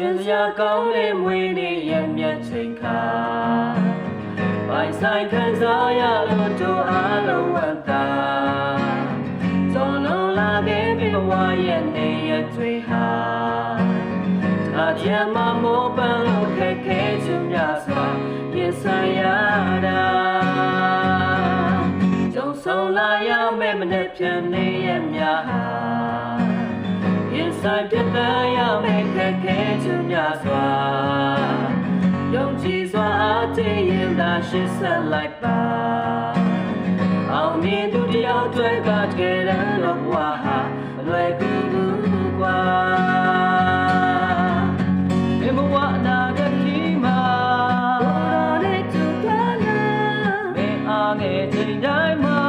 ရှင်စရာကောင်းတဲ့မွေးနေ့ရဲ့မျက်ချိန်ခါပိုင်ဆိုင်ခံစားရလို့တို့အားလုံးဝတ်သာစုံလုံးလာခဲ့ပြီဘဝရဲ့နေရတွေဟာအကြမ်းမမိုးပန်းလို့ခက်ခဲချင်များစွာရင်ဆိုင်ရတာကြုံဆုံလာရမယ့်မနေ့ပြန်နေရများဟာရင်ဆိုင်ပြတ်သားရမယ့်ခက်ခဲချင်များစွာယုံကြည်စွာအားတည်ရင်သာရှေ့ဆက်လိုက်ပါအောင်မြင်သူတယောက်တွေကတကယ်တော့ဘဝဟာမလွယ်ကူဘူးကွာဘယ်ဘဝအနာဂတ်ကြီးမှာဘောရတဲ့သူကလာမင်းအားငယ်ချိန်တိုင်းမှာ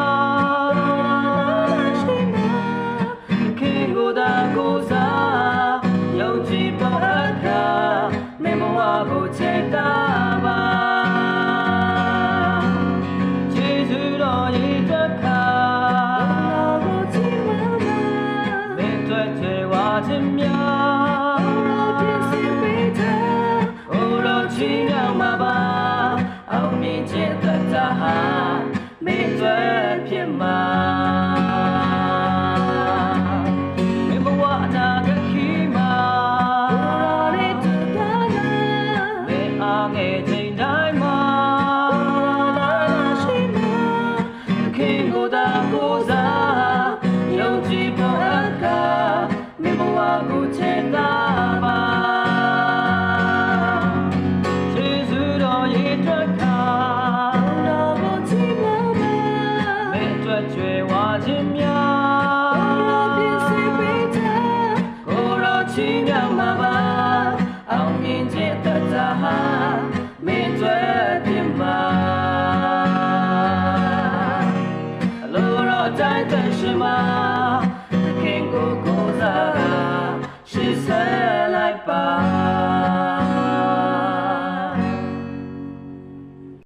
ခင်ကိုယ်သာကိုယ်စားယုံကြည်ပေါ်အခါမင်းဘဝကိုချစ်တာပါကျေးဇူးတော်ရဲ့တစ်ခါကိုချစ်ပါပါမင်းတွေ့ချေဝါခြင်းများဖြစ်စေပေးတာဟိုလိုချီရောက်မှာပါအောင်မြင်ခြင်းသက်သာဟာမင်းတွေ့ဖြစ်မှာ